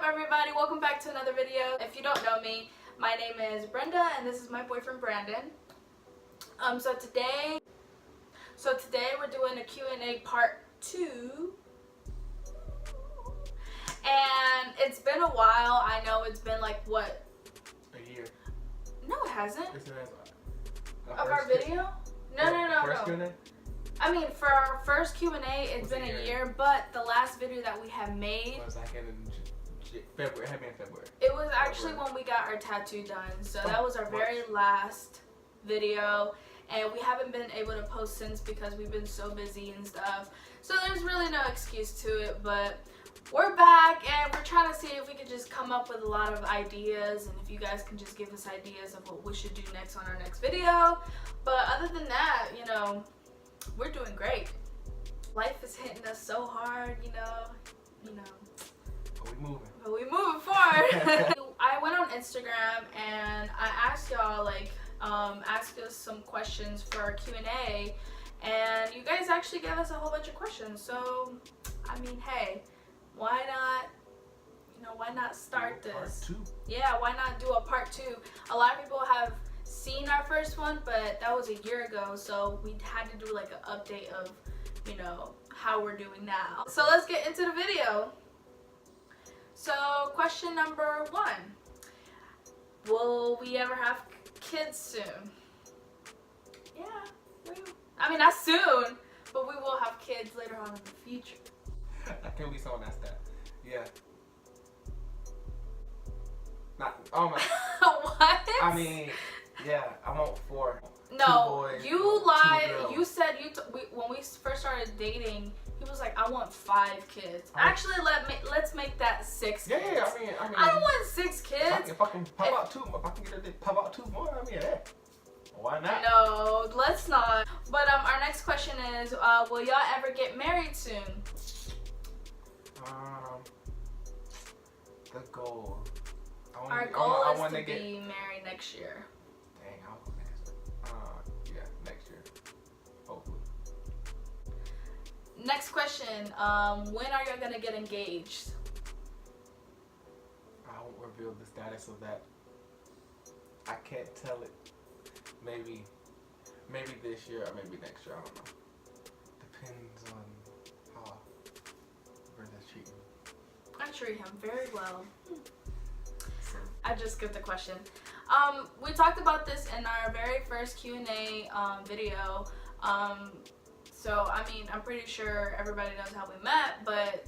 everybody? Welcome back to another video. If you don't know me, my name is Brenda and this is my boyfriend Brandon. So today we're doing a Q&A part 2. And it's been a while. I know it's been like what? A year. No, it hasn't. It's Of our video? No. First Q&A? I mean, for our first Q&A, it's been a year, but the last video that we have made was like in February. It had been in February. It was actually when we got our tattoo done. So that was our very last video, and we haven't been able to post since because we've been so busy and stuff. So there's really no excuse to it, but we're back and we're trying to see if we could just come up with a lot of ideas, and if you guys can just give us ideas of what we should do next on our next video. But other than that, you know, we're doing great. Life is hitting us so hard, you know. But we moving forward. I went on Instagram and I asked y'all ask us some questions for our Q&A, and you guys actually gave us a whole bunch of questions. So I mean, hey, why not start this? Part 2. Yeah, why not do a part 2? A lot of people have seen our first one, but that was a year ago, so we had to do like an update of, you know, how we're doing now. So let's get into the video. So question number 1, will we ever have kids soon? Yeah, I mean, not soon, but we will have kids later on in the future. I can't be someone that's that. Yeah. Not, oh my. What? I mean, yeah, I want 4. No, 2 boys, you 2 lied. girls. You said when we first started dating, he was like, I want 5 kids. Actually, let's make that 6 kids. Yeah, I mean, I don't want 6 kids. If I can pop out 2, if I can get it, pop out 2 more, I mean, hey, why not? No, let's not. But our next question is, will y'all ever get married soon? The goal. Our goal is to be married next year. Dang, I'll go next. Yeah, next year, hopefully. Next question. When are y'all gonna get engaged? I won't reveal the status of that. I can't tell it. Maybe this year or maybe next year. I don't know. Depends on how Brenda's treating me. I treat him very well. So, I just skipped the question. We talked about this in our very first Q&A video. So I mean, I'm pretty sure everybody knows how we met, but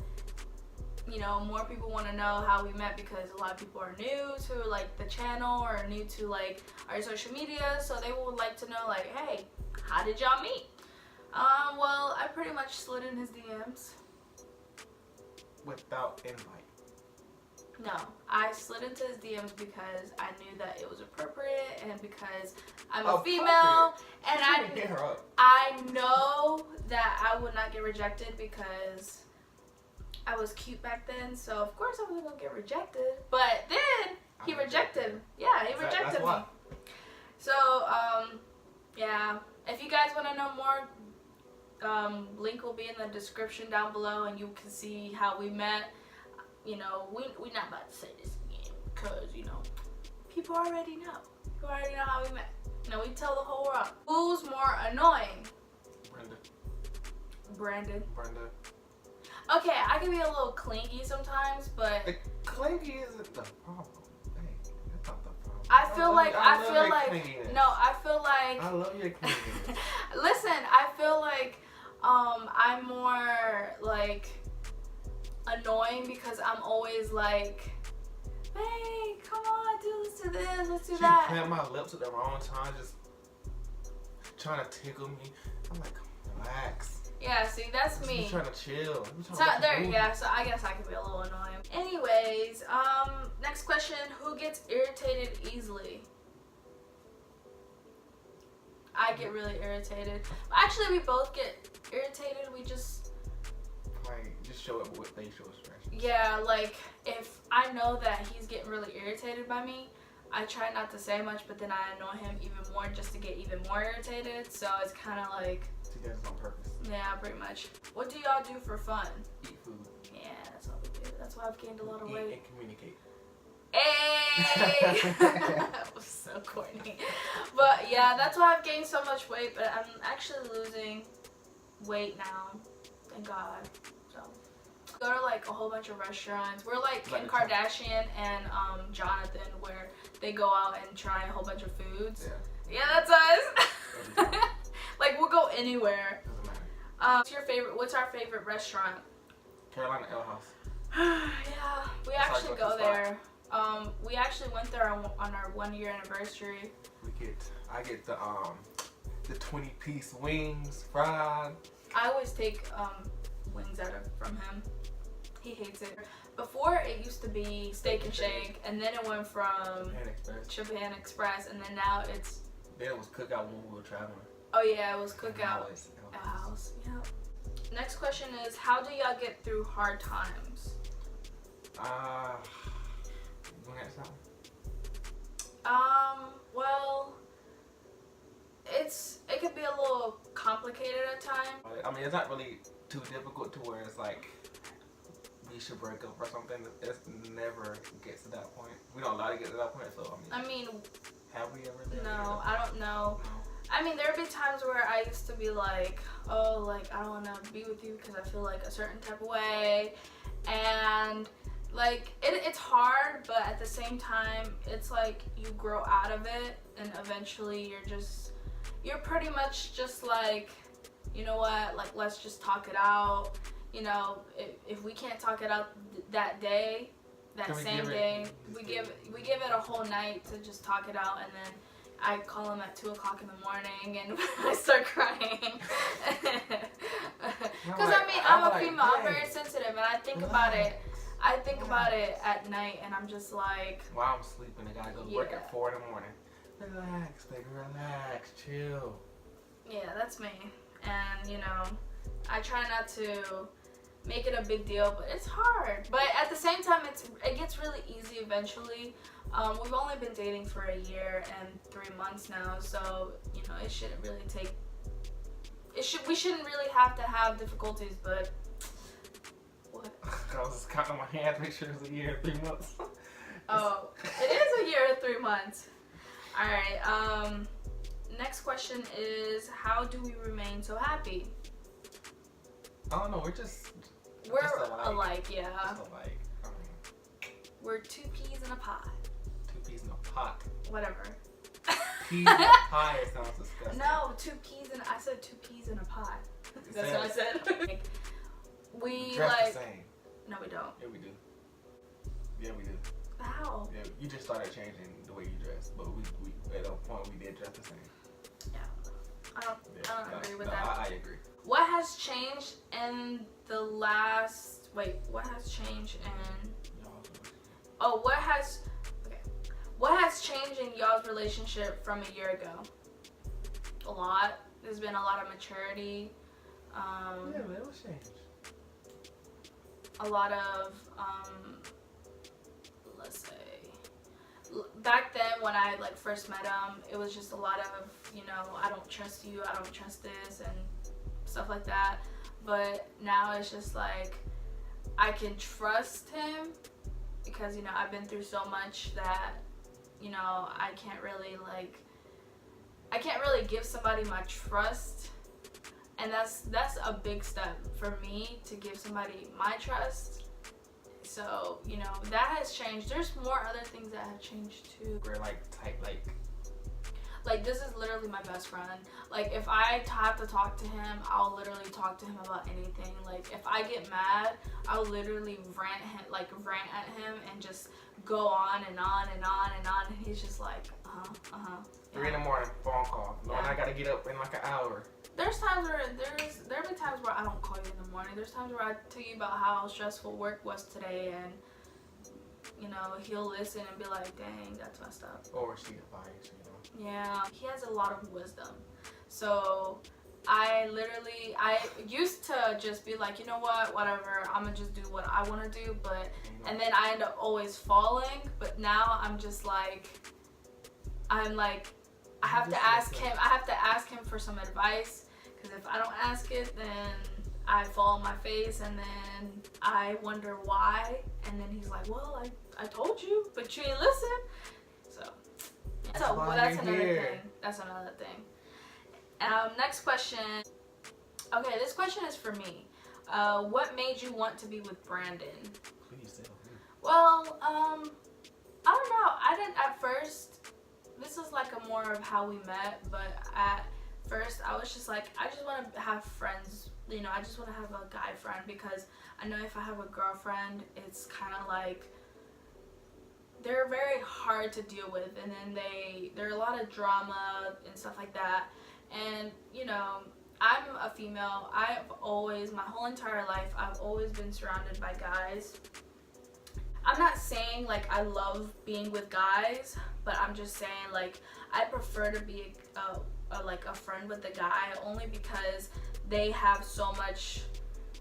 you know, more people want to know how we met because a lot of people are new to like the channel or new to like our social media, so they would like to know like, hey, how did y'all meet? Well, I pretty much slid in his DMs. without invite. No, I slid into his DMs because I knew that it was appropriate, and because I'm a female, and I know that I would not get rejected because I was cute back then, so of course I wasn't gonna get rejected. But then he rejected. Yeah, he rejected me. So yeah, if you guys want to know more, link will be in the description down below, and you can see how we met. You know, we're not about to say this again because, you know, people already know. People already know how we met. You know, we tell the whole world. Who's more annoying? Brandon. Okay, I can be a little clingy sometimes, but clingy isn't the problem. Hey, that's not the problem. I feel like I love your clinginess. Listen, I feel like I'm more like annoying because I'm always like, hey, come on, do this, let's do that. She plant my lips at the wrong time, just trying to tickle me. I'm like, relax. Yeah, see, that's me. I'm trying to chill. Yeah, so I guess I can be a little annoying. Anyways, next question, who gets irritated easily? I get really irritated. Actually, we both get irritated. We just show up what they show expressions. Yeah, like if I know that he's getting really irritated by me, I try not to say much, but then I annoy him even more just to get even more irritated. So it's kind of like, you guys on purpose. Yeah, pretty much. What do y'all do for fun? Eat food. Yeah, that's all we do. That's why I've gained a lot of Eat weight. and communicate. Hey! That was so corny. But yeah, that's why I've gained so much weight, but I'm actually losing weight now. Thank God. So go to like a whole bunch of restaurants. We're like Kim Kardashian and Jonathan, where they go out and try a whole bunch of foods. Yeah, that's us. Like we'll go anywhere. What's our favorite restaurant? Carolina Ale House. Yeah, we actually go there. We actually went there on our 1 year anniversary. I get the 20-piece wings, fried. I always take wings from him. He hates it. Before it used to be Steak and Shake, and then it went from Japan Express, and then now it's. Then it was Cookout when we were traveling. Oh yeah, it was Cookout. House. Yeah. Next question is, how do y'all get through hard times? Well, it could be a little complicated at times. I mean, it's not really too difficult to where it's like we should break up or something. It never gets to that point. We don't allow to get to that point, so I mean, have we ever? No, I don't know. No. I mean, there have been times where I used to be like, oh, like, I don't want to be with you because I feel like a certain type of way. And, like, it's hard, but at the same time, it's like you grow out of it. And eventually you're pretty much just like, you know what, like, let's just talk it out. You know, if we can't talk it out that day, that same day, we give it a whole night to just talk it out, and then I call him at 2 o'clock in the morning and I start crying. Because I mean, I'm a female, I'm very sensitive, and I think about it. I think about it at night, and I'm just like. While I'm sleeping, I gotta go to work at 4 in the morning. Relax, baby, relax, chill. Yeah, that's me, and you know, I try not to make it a big deal, but it's hard. But at the same time, it gets really easy eventually. We've only been dating for a year and 3 months now, so you know it shouldn't really take. We shouldn't really have to have difficulties, but what? I was just counting my hands, make sure it's a year and 3 months. Oh, it is a year and 3 months. All right. Next question is, how do we remain so happy? I don't know. We're alike, yeah. Just alike. We're 2 peas in a pod. 2 peas in a pot. Whatever. Peas in a pie sounds disgusting. No, I said 2 peas in a pod. That's what I said. We dress like. the same. No, we don't. Yeah, we do. Yeah, we do. How? Yeah, you just started changing the way you dress, but we at a point we did dress the same. Yeah. I don't agree with that. I agree. What has changed in the last? Wait, what has changed in? Oh, what has changed in y'all's relationship from a year ago? A lot. There's been a lot of maturity. Yeah, man, what's changed? A lot of, let's say, back then when I like first met him, it was just a lot of, you know, I don't trust you, I don't trust this, and stuff like that. But now it's just like, I can trust him because, you know, I've been through so much that, you know, I can't really give somebody my trust. And that's a big step for me, to give somebody my trust. So, you know, that has changed. There's more other things that have changed too. We're like tight, like this is literally my best friend. Like if I have to talk to him, I'll literally talk to him about anything. Like if I get mad, I'll literally rant at him and just go on and on and on and on, and he's just like, 3 in the morning, phone call. No, I gotta get up in like an hour. There's times where there have been times where I don't call you in the morning. There's times where I tell you about how stressful work was today, and you know, he'll listen and be like, dang, that's messed up. Or she advice, you know. Yeah, he has a lot of wisdom. So I used to just be like, you know what, whatever, I'm gonna just do what I want to do, and then I end up always falling. But now I'm just like, I have to ask him for some advice, because if I don't ask it, then I fall on my face, and then I wonder why, and then he's like, well, I told you, but you ain't listen. So that's another thing. That's another thing. Next question. Okay, this question is for me. What made you want to be with Brandon? Please tell me. Well, I don't know. I didn't at first. This is like a more of how we met, but at first I was just like, I just want to have friends. You know, I just want to have a guy friend, because I know if I have a girlfriend, it's kind of like they're very hard to deal with, and then there are a lot of drama and stuff like that. And you know, I'm a female. I've always, my whole entire life, I've always been surrounded by guys. I'm not saying like I love being with guys, but I'm just saying like I prefer to be like a friend with a guy, only because they have so much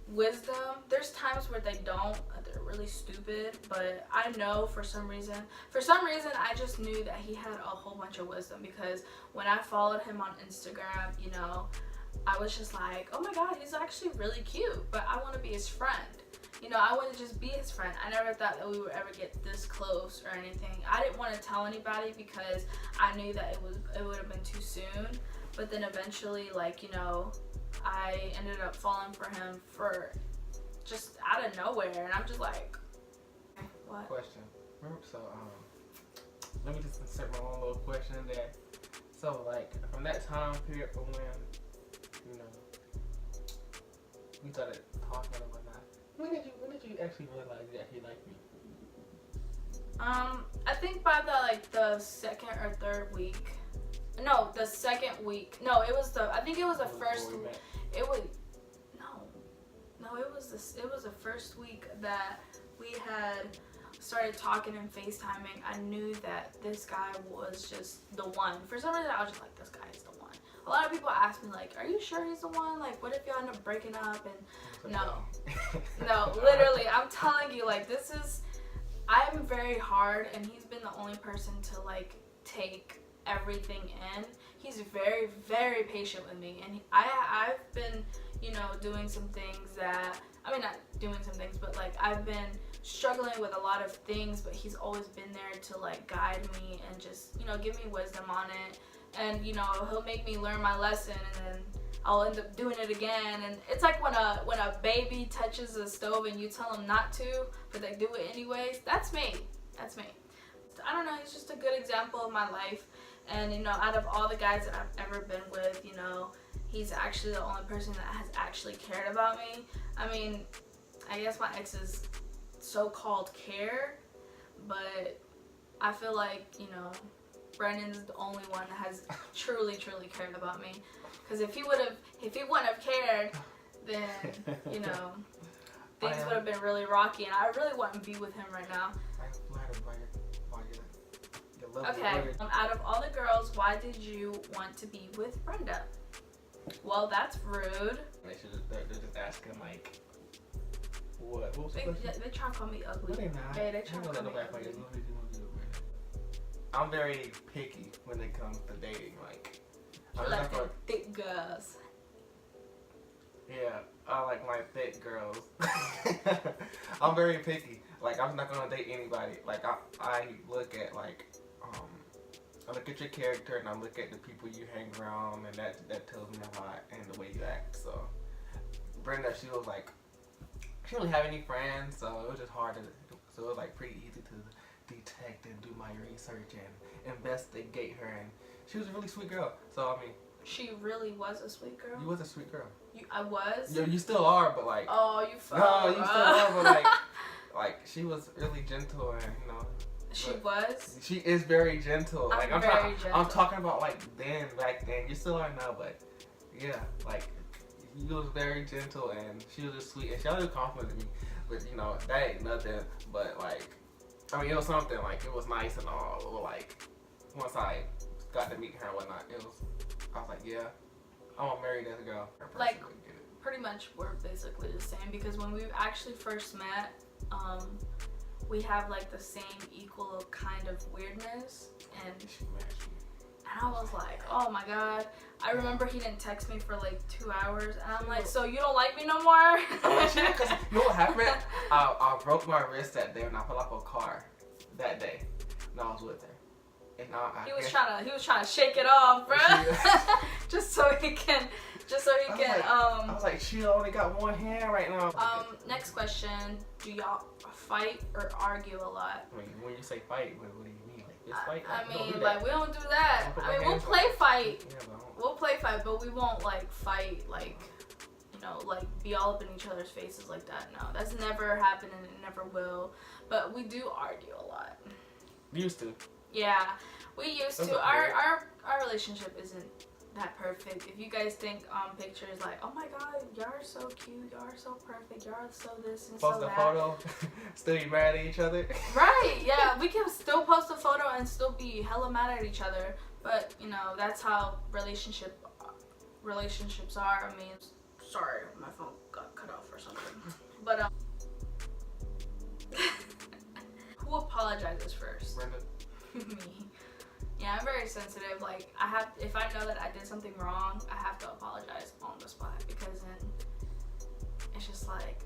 wisdom. There's times where they don't, they're really stupid, but I know for some reason I just knew that he had a whole bunch of wisdom, because when I followed him on Instagram, you know, I was just like, oh my god, he's actually really cute, but I want to be his friend. You know, I want to just be his friend. I never thought that we would ever get this close or anything. I didn't want to tell anybody because I knew that it would have been too soon. But then eventually, like, you know, I ended up falling for him for just out of nowhere, and I'm just like, what? Question. So, let me just insert my own little question in there. So, like, from that time period from when, you know, we started talking and whatnot, when did you actually realize that he liked me? I think by the second or third week. No, the second week. No, it was I think it was the first. It was it was the first week that we had started talking and FaceTiming. I knew that this guy was just the one. For some reason, I was just like, this guy is the one. A lot of people ask me like, are you sure he's the one? Like, what if y'all end up breaking up? And no, literally, I'm telling you, like, I'm very hard, and he's been the only person to like take everything in. He's very, very patient with me, and I've been, you know, doing some things that, I mean, not doing some things, but like I've been struggling with a lot of things, but he's always been there to like guide me and just, you know, give me wisdom on it. And you know, he'll make me learn my lesson, and then I'll end up doing it again. And it's like when a baby touches a stove and you tell them not to, but they do it anyways. That's me. I don't know, he's just a good example of my life. And you know, out of all the guys that I've ever been with, you know, he's actually the only person that has actually cared about me. I mean, I guess my exes so-called care, but I feel like, you know, Brandon's the only one that has truly cared about me. Because if he wouldn't have cared, then, you know, things would have been really rocky, and I really wouldn't be with him right now. I'm flattered by your lovely Okay, word. out of all the girls, why did you want to be with Brenda? Well, that's rude. They're just asking like, what was the They question? try to call me ugly. No, they're not. Hey, they try to call me ugly. I'm very picky when it comes to dating. Like, You like the thick girls. Yeah, I like my thick girls. I'm very picky. Like, I'm not gonna date anybody. Like, I look at like, I look at your character, and I look at the people you hang around, and that tells me a lot, and the way you act. So, Brenda, she was like, she didn't really have any friends, so it was just hard to. So it was like pretty easy to detect and do my research and investigate her, and she was a really sweet girl. So I mean, she really was a sweet girl. You was a sweet girl. I was. Yeah, you still are, but like. Oh, you. No, you still are, but like she was really gentle, and you know. She was. She is very gentle. I'm very gentle. I'm talking about like back then. You still are now, but yeah, like you was very gentle, and she was just sweet, and she always complimented me. But you know, that ain't nothing. But like, I mean, it was something. Like, it was nice and all. But like, once I got to meet her and whatnot, I was like, yeah, I want to marry this girl. Like, pretty much we're basically the same, because when we actually first met, we have like the same equal kind of weirdness, and And I was like, oh my God. I remember he didn't text me for like 2 hours. And I'm like, so you don't like me no more? Because you know what happened? I broke my wrist that day when I fell off a car that day. And I was with her. And he was trying to shake it off, bro. just so he can. I was like, she only got one hand right now. Next question: do y'all fight or argue a lot? I mean, when you say fight, what do you mean? Like this fight? I mean, like we don't do that. I mean, we'll play fight. Yeah, we'll play fight, but we won't like fight like, you know, like be all up in each other's faces like that. No, that's never happened and it never will. But we do argue a lot. Used to. Yeah, we used to. Our relationship isn't that perfect. If you guys think pictures like, oh my God, y'all are so cute, y'all are so perfect, y'all are so this and post so a that. photo, still be mad at each other. Right? Yeah, we can still post a photo and still be hella mad at each other. But you know, that's how relationships are. I mean, sorry, my phone got cut off or something. But who apologizes first? Brenda. Me. Yeah, I'm very sensitive. Like, if I know that I did something wrong, I have to apologize on the spot, because then it's just like,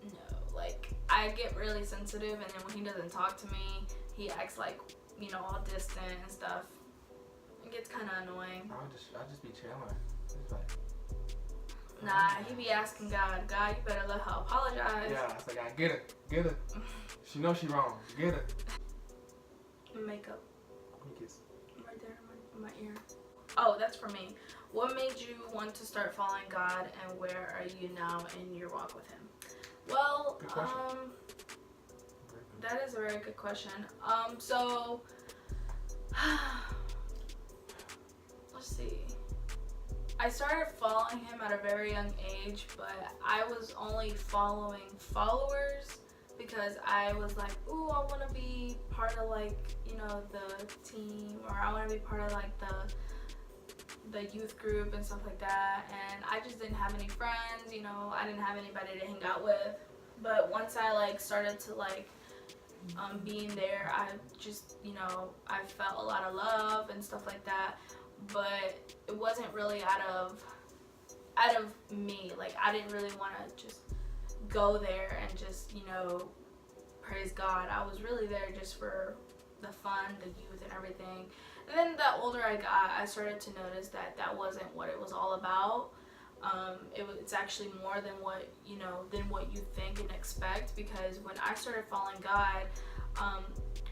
no. Like, I get really sensitive, and then when he doesn't talk to me, he acts like, you know, all distant and stuff. It gets kind of annoying. I'll just be chilling. It's like, nah, he be asking God, you better let her apologize. Yeah, it's like, I get her. She knows she wrong. Get her. Makeup. Right there in my ear. Oh, that's for me. What made you want to start following God, and where are you now in your walk with Him? Well, that is a very good question. So let's see. I started following Him at a very young age, but I was only following followers because I was like, ooh, I want to be part of, like, you know, the team, or I want to be part of like the youth group and stuff like that. And I just didn't have any friends, you know, I didn't have anybody to hang out with. But once I like started to like being there, I just, you know, I felt a lot of love and stuff like that. But it wasn't really out of me. Like, I didn't really want to just go there and just, you know, praise God. I was really there just for the fun, the youth, and everything. And then the older I got, I started to notice that that wasn't what it was all about. It's actually more than what you think and expect, because when I started following God,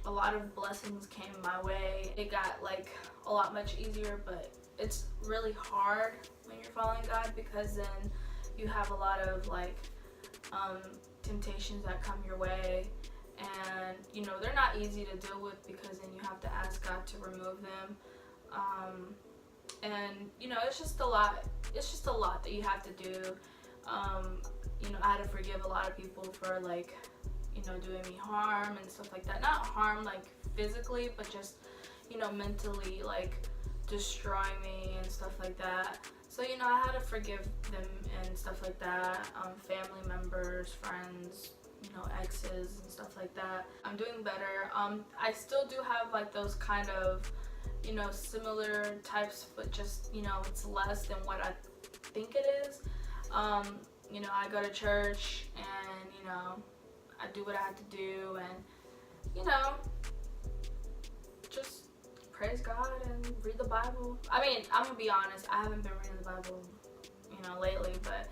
a lot of blessings came my way. It got like a lot much easier, but it's really hard when you're following God, because then you have a lot of like temptations that come your way, and you know, they're not easy to deal with, because then you have to ask God to remove them, and you know, it's just a lot that you have to do. You know, I had to forgive a lot of people for like, you know, doing me harm and stuff like that. Not harm like physically, but just, you know, mentally, like destroying me and stuff like that. So, you know, I had to forgive them and stuff like that. Family members, friends, you know, exes and stuff like that. I'm doing better. I still do have like those kind of, you know, similar types, but just, you know, it's less than what I think it is. You know, I go to church, and, you know, I do what I have to do, and, you know, just praise God and read the Bible. I mean, I'm gonna be honest, I haven't been reading the Bible, you know, lately, but,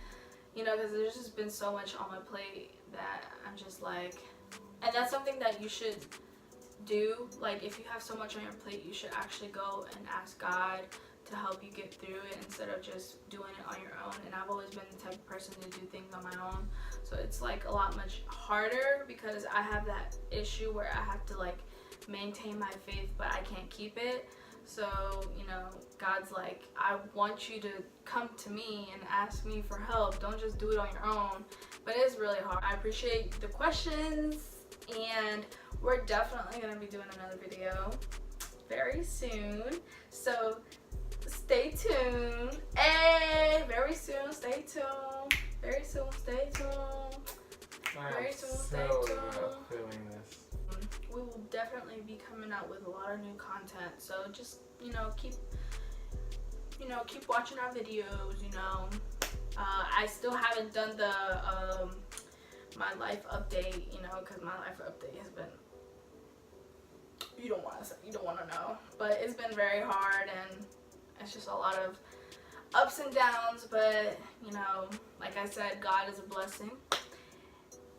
you know, because there's just been so much on my plate that I'm just like, and that's something that you should do. Like, if you have so much on your plate, you should actually go and ask God to help you get through it, instead of just doing it on your own. And I've always been the type of person to do things on my own, so it's like a lot much harder, because I have that issue where I have to like maintain my faith, but I can't keep it. So, you know, God's like, I want you to come to me and ask me for help. Don't just do it on your own. But it is really hard. I appreciate the questions, and we're definitely going to be doing another video very soon. So stay tuned. Hey, very soon, stay tuned. Very soon, stay tuned. Very soon, stay tuned. Feeling this. We will definitely definitely be coming out with a lot of new content. So just, keep watching our videos, I still haven't done the my life update, because my life update has been, you don't want to know, but it's been very hard, and it's just a lot of ups and downs, but like I said, God is a blessing.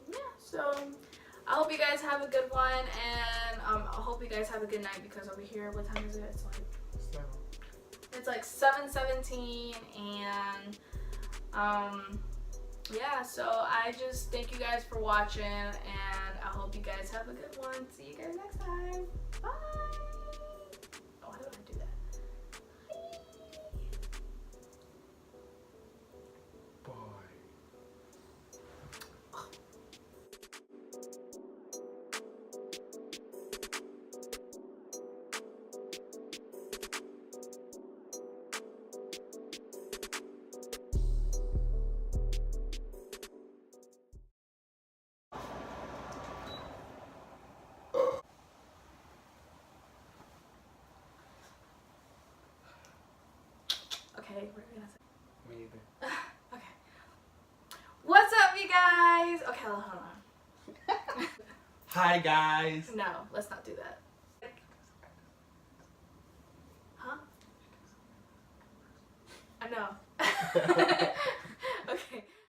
Yeah, so I hope you guys have a good one, and I hope you guys have a good night, because over here, what time is it? It's like 7:17, and yeah, so I just thank you guys for watching, and I hope you guys have a good one. See you guys next time. Bye. Oh, how do I do that? Okay, we're gonna say. Me either. Okay. What's up, you guys? Okay, hold on. Hi guys. No, let's not do that. Huh? I know.